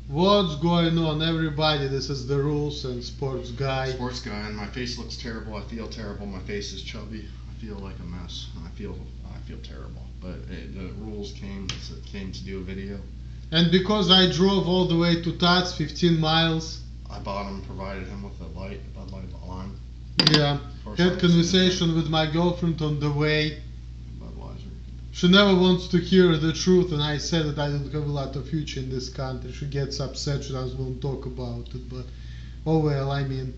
What's going on, everybody? This is the Rules and Sports Guy. Sports guy, and my face looks terrible. I feel terrible. My face is chubby. I feel like a mess. I feel terrible. But the rules came to do a video. And because I drove all the way to Todd's 15 miles. I bought him, provided him with a Budlight lime. Yeah. Had conversation with my girlfriend on the way. Budweiser. She never wants to hear the truth, and I said that I don't have a lot of future in this country. She gets upset. She doesn't want to talk about it. But oh well, I mean,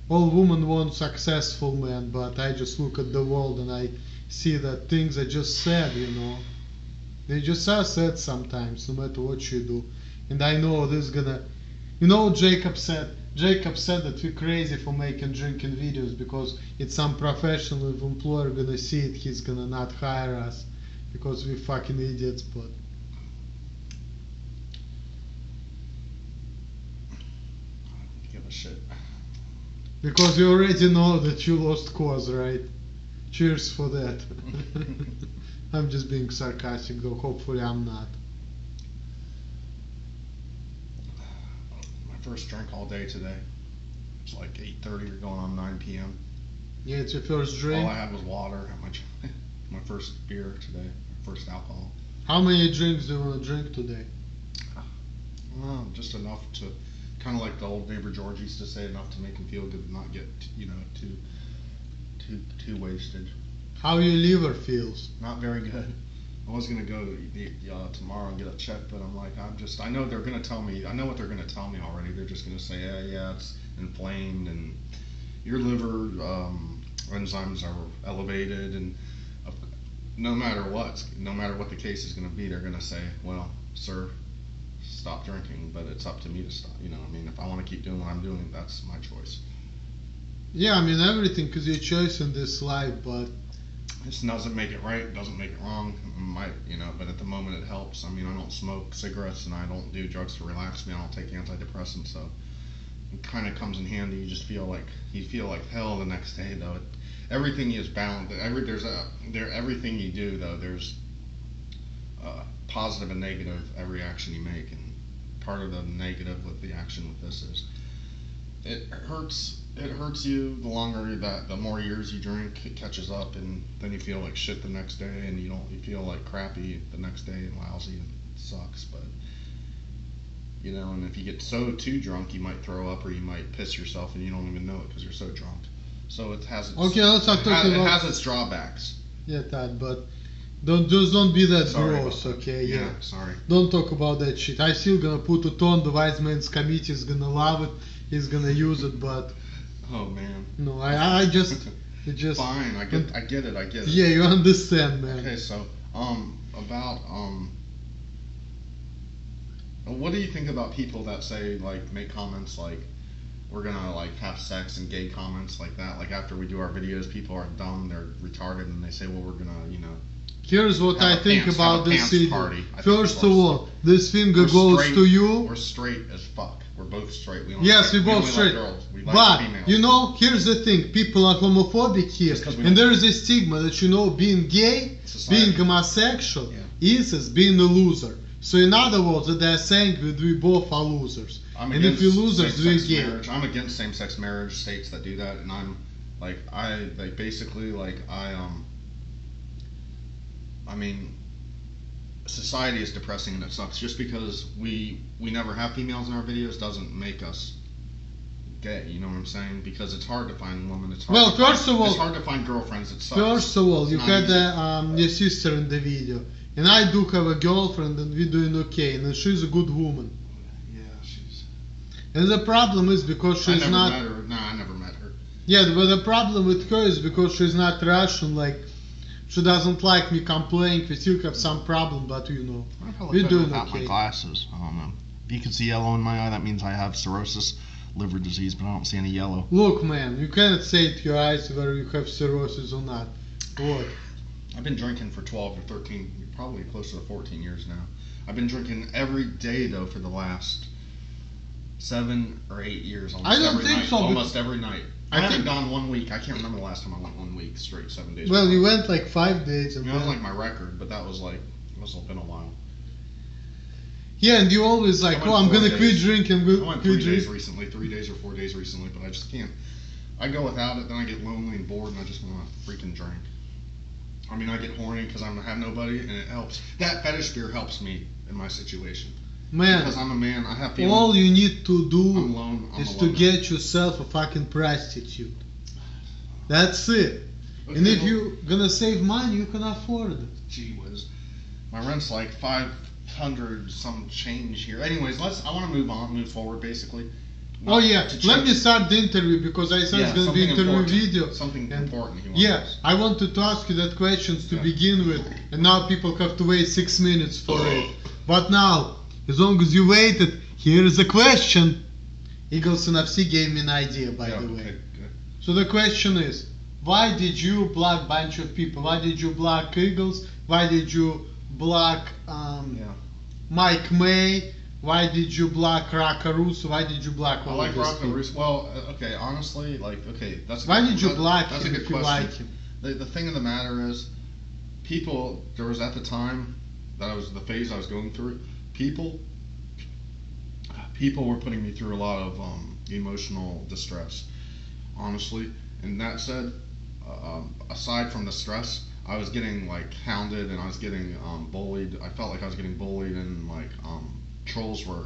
all women want successful men, but I just look at the world and I see that things are just sad, you know. They just are sad sometimes, no matter what you do. And I know this is gonna, you know what Jacob said that we're crazy for making drinking videos because it's some professional employer gonna see it, he's gonna not hire us because we're fucking idiots. But give a shit. Because you already know that you lost cause, right? Cheers for that. I'm just being sarcastic, though hopefully I'm not. My first drink all day today. It's like 8:30 or going on 9 p.m. Yeah, it's your first drink? All I had was water at my first beer today, first alcohol. How many drinks do you want to drink today? Well, just enough to, kind of like the old neighbor George used to say, enough to make him feel good, not get, too wasted. How your liver feels? Not very good. I was gonna go tomorrow and get a check, but I'm like, I know they're gonna tell me. I know what they're gonna tell me already. They're just gonna say, yeah, it's inflamed and your liver enzymes are elevated, and no matter what the case is gonna be, they're gonna say, well, sir, stop drinking. But it's up to me to stop. You know, I mean, if I want to keep doing what I'm doing, that's my choice. Yeah, I mean everything is your choice in this life, but this doesn't make it right, doesn't make it wrong. It might, but at the moment it helps. I mean, I don't smoke cigarettes and I don't do drugs to relax me. I don't take antidepressants, so it kind of comes in handy. You just feel like hell the next day, though. Everything is bound. Everything you do, though, there's positive and negative every action you make, and part of the negative with the action with this is it hurts. It hurts you the more years you drink, it catches up, and then you feel like shit the next day, and you feel like crappy the next day and lousy and it sucks. But and if you get too drunk, you might throw up or you might piss yourself and you don't even know it because you're so drunk. So it has its drawbacks. Yeah, Todd, but don't be that gross, okay? Yeah, sorry. Don't talk about that shit. I still gonna put it on. The Wise Man's Committee is gonna love it. He's gonna use it, but. Oh man. No, I just. Fine, I get it. Yeah, you understand, man. Okay, so about what do you think about people that say make comments like we're gonna have sex and gay comments like that? Like after we do our videos, people are dumb, they're retarded, and they say, well, we're gonna Here's what I think about this video. First of all, this finger goes straight, to you. We're straight as fuck. We're both straight. We're both straight. We like but females. Here's the thing: people are homophobic here, and there is a stigma that being gay, being homosexual, is as being a loser. So in other words, they're saying that we both are losers, and if we're losers, we're gay. Marriage. I'm against same-sex marriage, states that do that, and I'm I mean, society is depressing and it sucks. Just because we never have females in our videos doesn't make us gay. You know what I'm saying? Because it's hard to find women. It's hard it's hard to find girlfriends. It sucks. First of all, you had your sister in the video, and I do have a girlfriend, and we're doing okay, and she's a good woman. Yeah, she's. And the problem is because she's not. I never met her. Yeah, but the problem with her is because she's not Russian. She doesn't like me complaining. We still have some problem, but we're doing okay. My glasses. I don't know. If you can see yellow in my eye, that means I have cirrhosis, liver disease, but I don't see any yellow. Look, man, you cannot say to your eyes whether you have cirrhosis or not. What? I've been drinking for 12 or 13, probably closer to 14 years now. I've been drinking every day, though, for the last 7 or 8 years. Almost every night. I haven't gone 1 week. I can't remember the last time I went 1 week straight, 7 days. Well, you went 5 days. That was my record, but that was been a while. Yeah, and you always like, I'm gonna quit drinking. I went 3 days recently, 3 days or 4 days recently, but I just can't. I go without it, then I get lonely and bored, and I just want to freaking drink. I mean, I get horny because I have nobody, and it helps. That fetish beer helps me in my situation. Man, because I'm a man, I have feelings. All you need to do I'm is to get yourself a fucking prostitute. That's it. Okay, and if you're gonna save money, you can afford it. Gee whiz. My rent's like 500 some change here. Anyways, I want to move forward basically. Let me start the interview because I said it's gonna be interview video. Something important. I wanted to ask you that questions to begin with, and now people have to wait 6 minutes for it. But now, as long as you waited, here is a question. Eagles and FC gave me an idea, by the way. Okay, good. So the question is, why did you block bunch of people? Why did you block Eagles? Why did you block Mike May? Why did you block Rocco Russo? Why did you block all of these Rocco Russo. Well, okay, honestly, that's why did you block him if you like him? The thing of the matter is, there was at the time, the phase I was going through, people were putting me through a lot of emotional distress, honestly. And that said, aside from the stress, I was getting like hounded and I was getting bullied. I felt like I was getting bullied and like trolls were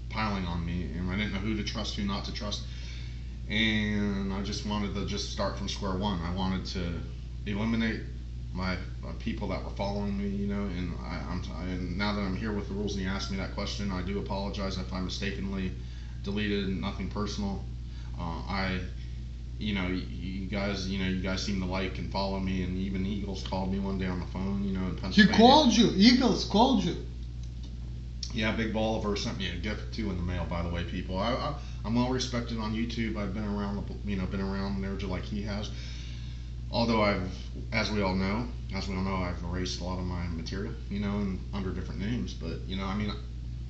piling on me, and I didn't know who to trust, who not to trust. And I just wanted to start from square one. I wanted to eliminate my people that were following me, and now that I'm here with the rules and you asked me that question, I do apologize if I mistakenly deleted. Nothing personal. You guys seem to like and follow me, and even Eagles called me one day on the phone, in Pennsylvania. He called you? Eagles called you? Yeah, Big Bolivar sent me a gift too in the mail, by the way, people. I'm well respected on YouTube. I've been around, been around there just like he has. Although as we all know, I've erased a lot of my material, and under different names. But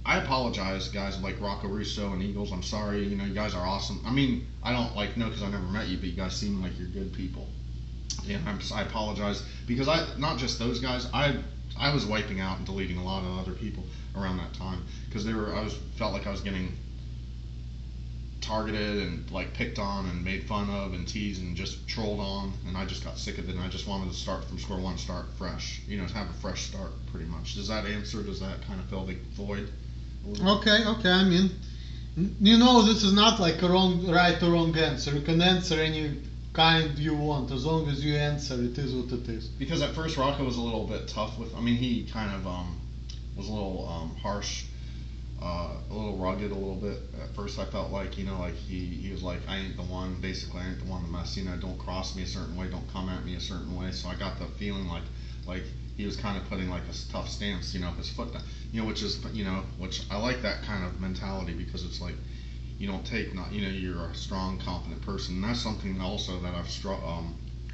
I apologize, guys like Rocco Russo and Eagles. I'm sorry, you guys are awesome. I don't know because I never met you, but you guys seem like you're good people. And I apologize because not just those guys. I was wiping out and deleting a lot of other people around that time because felt like I was getting targeted and like picked on and made fun of and teased and just trolled on, and I just got sick of it, and I just wanted to start from square one, start fresh, have a fresh start pretty much. Does that kind of fill the void? Okay, this is not like a right or wrong answer. You can answer any kind you want, as long as you answer, it is what it is. Because at first Rocco was a little bit tough with, he kind of was a little harsh, a little rugged a little bit. At first I felt like, he was like, I ain't the one, basically I ain't the one to mess, don't cross me a certain way, don't come at me a certain way. So I got the feeling like he was kind of putting like a tough stance, his foot down, which I like that kind of mentality, because it's like, you don't take, you're a strong, confident person. And that's something also that I've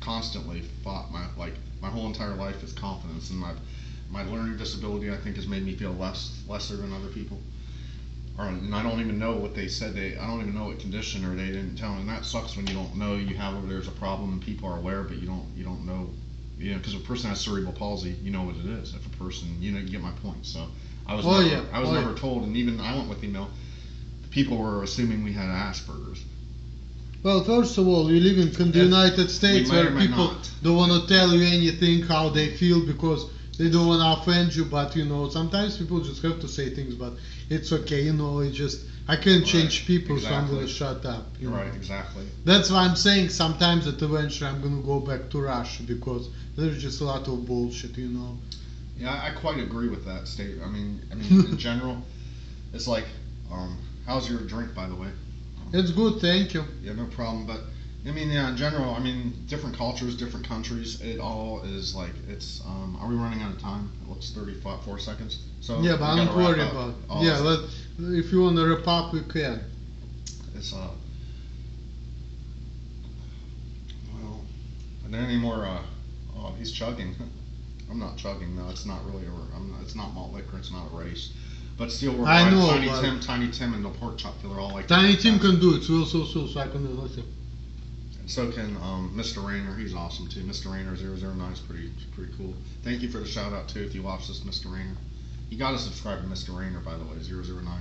constantly fought my whole entire life is confidence. And my learning disability, I think, has made me feel lesser than other people. And I don't even know what they said. I don't even know what condition, or they didn't tell me. And that sucks when you don't know there's a problem and people are aware, but you don't know. Because if a person has cerebral palsy, you know what it is. If a person, you get my point. So I was never told, and even I went with email. People were assuming we had Asperger's. Well, first of all, we live in the United States where people don't want to tell you anything, how they feel, because they don't want to offend you. But sometimes people just have to say things, but it's okay. I can't change people, so I'm going to shut up. Right, exactly. That's why I'm saying sometimes that eventually I'm going to go back to Russia, because there's just a lot of bullshit, Yeah, I quite agree with that statement. In general, it's like, how's your drink, by the way? It's good, thank you. Yeah, no problem. But in general, different cultures, different countries, it all is like, it's, are we running out of time? It looks 34 seconds. So yeah, but don't worry about it. If you want to wrap up, we can. It's, are there any more, he's chugging. I'm not chugging, no, it's not really, it's not malt liquor, it's not a race. But still, we're Tiny Tim and the Pork Chop Killer all like Tiny Tim can do it, so I can do it. And so can Mr. Rayner, he's awesome too. Mr. Rayner 009 is pretty cool. Thank you for the shout out too if you watch this, Mr. Rayner. You gotta subscribe to Mr. Rainer, by the way, 009.